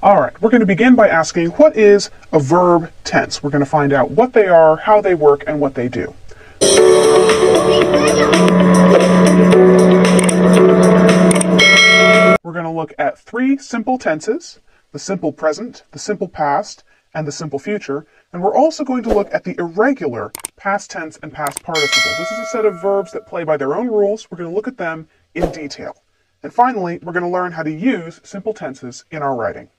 All right, we're going to begin by asking, what is a verb tense? We're going to find out what they are, how they work, and what they do. We're going to look at three simple tenses: the simple present, the simple past, and the simple future. And we're also going to look at the irregular past tense and past participle. This is a set of verbs that play by their own rules. We're going to look at them in detail. And finally, we're going to learn how to use simple tenses in our writing.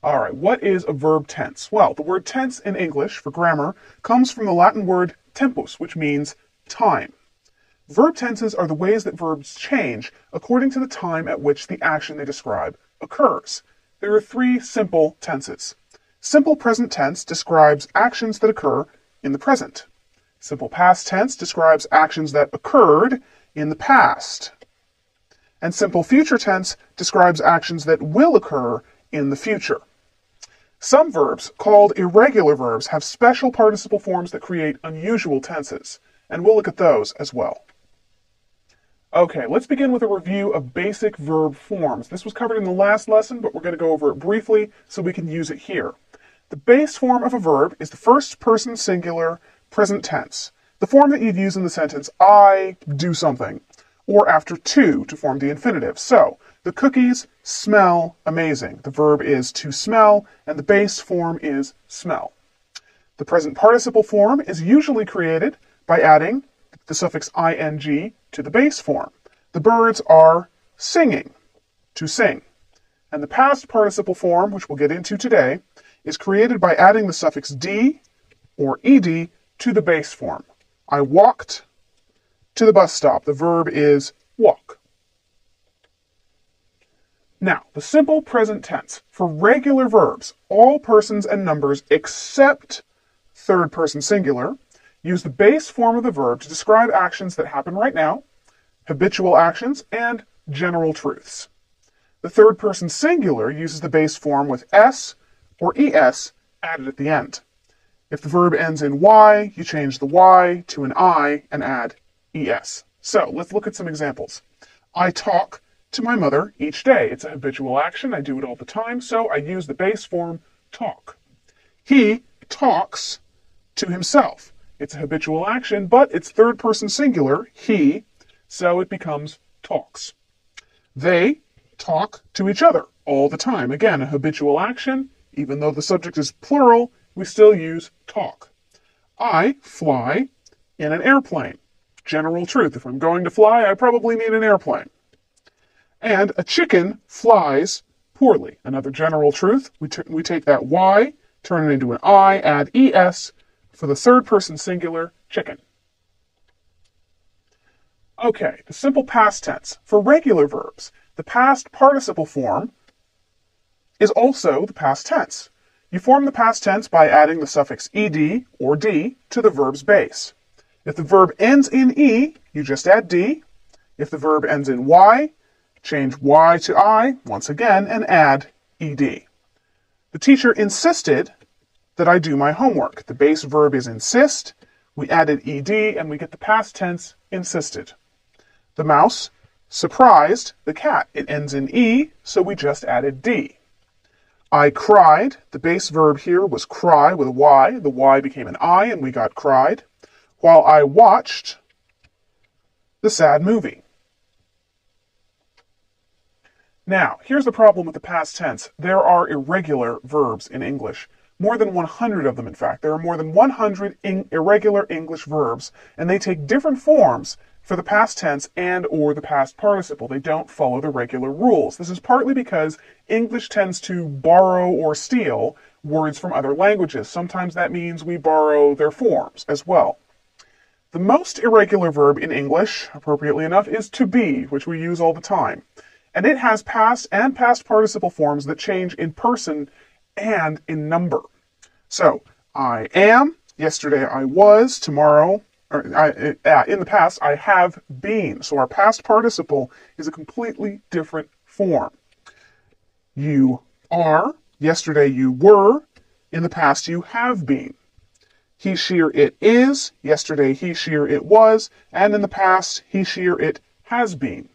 All right, what is a verb tense? Well, the word tense in English for grammar comes from the Latin word tempus, which means time. Verb tenses are the ways that verbs change according to the time at which the action they describe occurs. There are three simple tenses. Simple present tense describes actions that occur in the present. Simple past tense describes actions that occurred in the past. And simple future tense describes actions that will occur in the future. Some verbs, called irregular verbs, have special participle forms that create unusual tenses, and we'll look at those as well. Okay, let's begin with a review of basic verb forms. This was covered in the last lesson, but we're going to go over it briefly so we can use it here. The base form of a verb is the first person singular present tense, the form that you'd use in the sentence, I do something, or after to form the infinitive. So, the cookies smell amazing. The verb is to smell, and the base form is smell. The present participle form is usually created by adding the suffix ing to the base form. The birds are singing, to sing. And the past participle form, which we'll get into today, is created by adding the suffix d or ed to the base form. I walked to the bus stop. The verb is walk. Now, the simple present tense. For regular verbs, all persons and numbers except third person singular use the base form of the verb to describe actions that happen right now, habitual actions, and general truths. The third person singular uses the base form with s or es added at the end. If the verb ends in y, you change the y to an I and add es. So, let's look at some examples. I talk to my mother each day. It's a habitual action. I do it all the time, so I use the base form talk. He talks to himself. It's a habitual action, but it's third person singular, he, so it becomes talks. They talk to each other all the time. Again, a habitual action. Even though the subject is plural, we still use talk. I fly in an airplane. General truth. If I'm going to fly, I probably need an airplane. And a chicken flies poorly. Another general truth. We take that y, turn it into an I, add es for the third person singular, chicken. Okay, the simple past tense. For regular verbs, the past participle form is also the past tense. You form the past tense by adding the suffix ed or d to the verb's base. If the verb ends in e, you just add d. If the verb ends in y, change y to I once again and add ed. The teacher insisted that I do my homework. The base verb is insist. We added ed and we get the past tense insisted. The mouse surprised the cat. It ends in e, so we just added d. I cried. The base verb here was cry with a y. The y became an I and we got cried. While I watched the sad movie. Now, here's the problem with the past tense. There are irregular verbs in English. More than 100 of them, in fact. There are more than 100 irregular English verbs, and they take different forms for the past tense and or the past participle. They don't follow the regular rules. This is partly because English tends to borrow or steal words from other languages. Sometimes that means we borrow their forms as well. The most irregular verb in English, appropriately enough, is to be, which we use all the time. And it has past and past participle forms that change in person and in number. So, I am, yesterday I was, tomorrow, in the past I have been. So our past participle is a completely different form. You are, yesterday you were, in the past you have been. He, she, or it is, yesterday he, she, or it was, and in the past he, she, or it has been.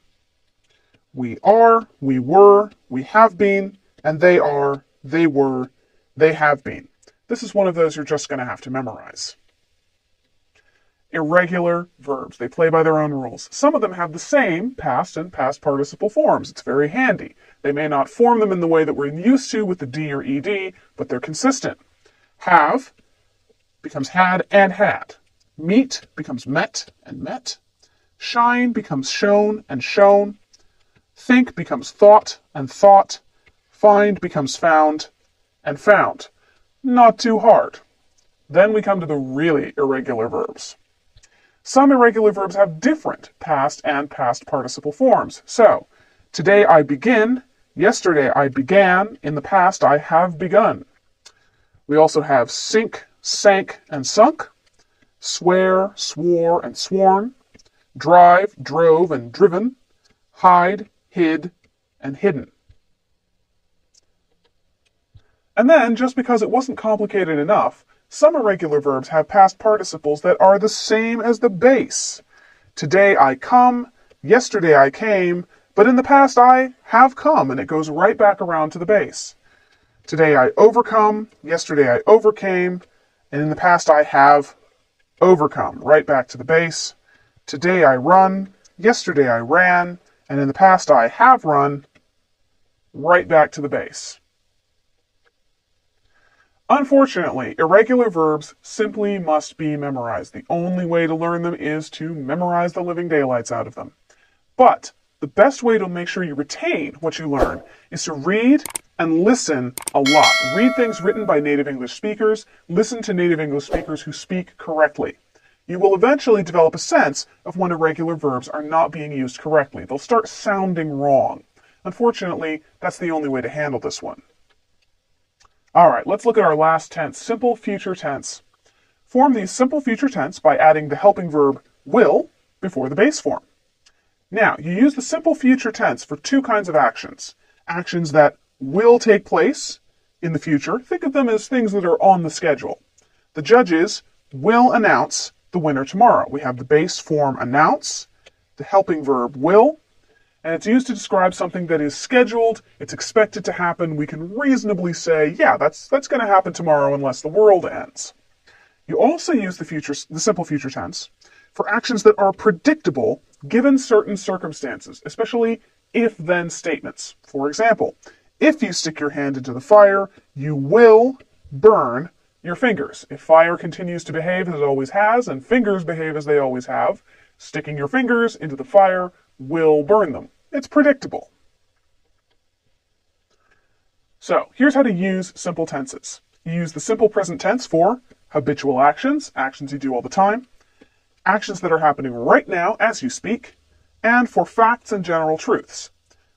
We are, we were, we have been, and they are, they were, they have been. This is one of those you're just going to have to memorize. Irregular verbs. They play by their own rules. Some of them have the same past and past participle forms. It's very handy. They may not form them in the way that we're used to with the D or ED, but they're consistent. Have becomes had and had. Meet becomes met and met. Shine becomes shown and shown. Think becomes thought and thought. Find becomes found and found. Not too hard. Then we come to the really irregular verbs. Some irregular verbs have different past and past participle forms. So, today I begin, yesterday I began, in the past I have begun. We also have sink, sank, and sunk, swear, swore, and sworn, drive, drove, and driven, hide, hid, and hidden. And then, just because it wasn't complicated enough, some irregular verbs have past participles that are the same as the base. Today I come, yesterday I came, but in the past I have come, and it goes right back around to the base. Today I overcome, yesterday I overcame, and in the past I have overcome, right back to the base. Today I run, yesterday I ran, and in the past I have run, right back to the base. Unfortunately, irregular verbs simply must be memorized. The only way to learn them is to memorize the living daylights out of them. But the best way to make sure you retain what you learn is to read and listen a lot. Read things written by native English speakers. Listen to native English speakers who speak correctly. You will eventually develop a sense of when irregular verbs are not being used correctly. They'll start sounding wrong. Unfortunately, that's the only way to handle this one. All right, let's look at our last tense, simple future tense. Form the simple future tense by adding the helping verb will before the base form. Now, you use the simple future tense for two kinds of actions. Actions that will take place in the future. Think of them as things that are on the schedule. The judges will announce the winner tomorrow. We have the base form announce, the helping verb will, and it's used to describe something that is scheduled, it's expected to happen. We can reasonably say, yeah, that's going to happen tomorrow unless the world ends. You also use the simple future tense for actions that are predictable given certain circumstances, especially if-then statements. For example, if you stick your hand into the fire, you will burn your fingers. If fire continues to behave as it always has, and fingers behave as they always have, sticking your fingers into the fire will burn them. It's predictable. So, here's how to use simple tenses. You use the simple present tense for habitual actions, actions you do all the time, actions that are happening right now as you speak, and for facts and general truths.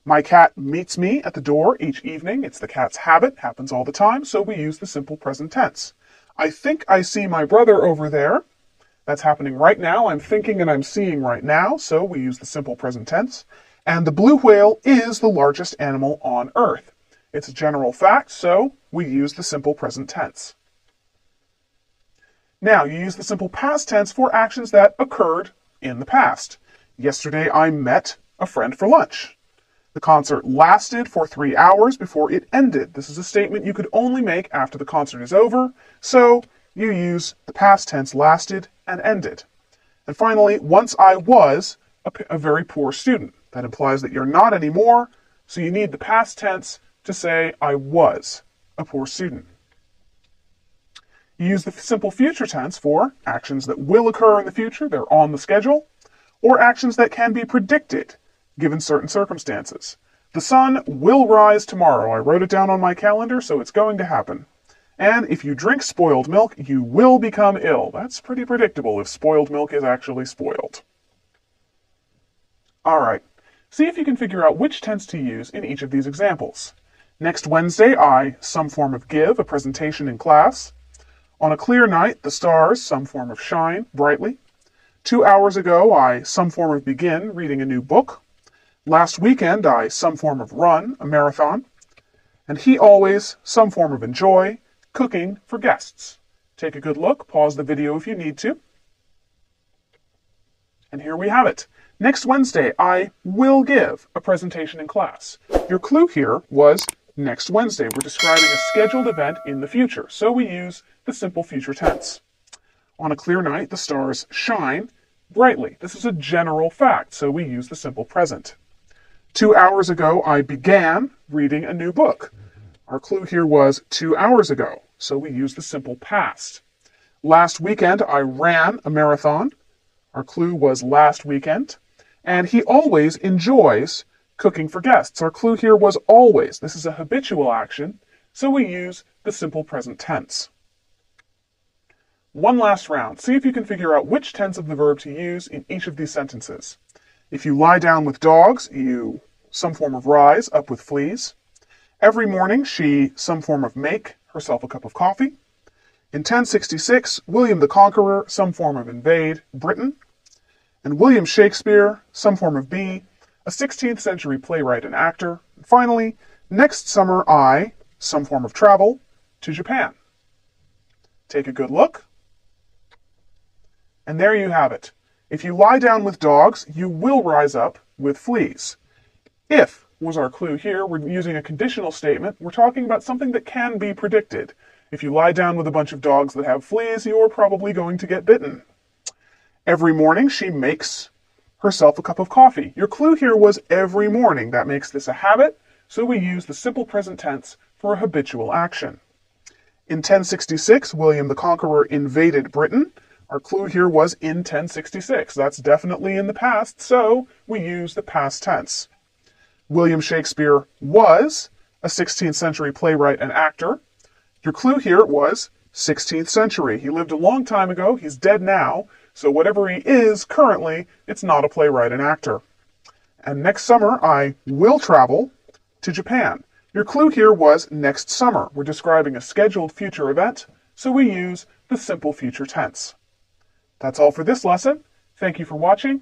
My cat meets me at the door each evening. It's the cat's habit, happens all the time, so we use the simple present tense. I think I see my brother over there. That's happening right now. I'm thinking and I'm seeing right now, so we use the simple present tense. And the blue whale is the largest animal on Earth. It's a general fact, so we use the simple present tense. Now, you use the simple past tense for actions that occurred in the past. Yesterday, I met a friend for lunch. The concert lasted for 3 hours before it ended. This is a statement you could only make after the concert is over, so you use the past tense lasted and ended. And finally, once I was a very poor student. That implies that you're not anymore, so you need the past tense to say I was a poor student. You use the simple future tense for actions that will occur in the future, they're on the schedule, or actions that can be predicted given certain circumstances. The sun will rise tomorrow. I wrote it down on my calendar, so it's going to happen. And if you drink spoiled milk, you will become ill. That's pretty predictable if spoiled milk is actually spoiled. All right, see if you can figure out which tense to use in each of these examples. Next Wednesday, I, some form of give, a presentation in class. On a clear night, the stars, some form of shine, brightly. 2 hours ago, I, some form of begin, reading a new book. Last weekend, I, some form of run, a marathon. And he always, some form of enjoy, cooking for guests. Take a good look, pause the video if you need to. And here we have it. Next Wednesday, I will give a presentation in class. Your clue here was Next Wednesday, we're describing a scheduled event in the future, so we use the simple future tense. On a clear night, the stars shine brightly. This is a general fact, so we use the simple present. 2 hours ago, I began reading a new book. Our clue here was 2 hours ago, so we use the simple past. Last weekend, I ran a marathon. Our clue was last weekend. And he always enjoys cooking for guests. Our clue here was always. This is a habitual action, so we use the simple present tense. One last round. See if you can figure out which tense of the verb to use in each of these sentences. If you lie down with dogs, you some form of rise, up with fleas. Every morning, she some form of make herself a cup of coffee. In 1066, William the Conqueror, some form of invade Britain. And William Shakespeare, some form of be, a 16th century playwright and actor. And finally, next summer I, some form of travel, to Japan. Take a good look. And there you have it. If you lie down with dogs, you will rise up with fleas. If was our clue here. We're using a conditional statement. We're talking about something that can be predicted. If you lie down with a bunch of dogs that have fleas, you're probably going to get bitten. Every morning, she makes herself a cup of coffee. Your clue here was every morning. That makes this a habit, so we use the simple present tense for a habitual action. In 1066, William the Conqueror invaded Britain. Our clue here was in 1066. That's definitely in the past, so we use the past tense. William Shakespeare was a 16th century playwright and actor. Your clue here was 16th century. He lived a long time ago. He's dead now. So whatever he is currently, it's not a playwright and actor. And next summer, I will travel to Japan. Your clue here was next summer. We're describing a scheduled future event, so we use the simple future tense. That's all for this lesson. Thank you for watching.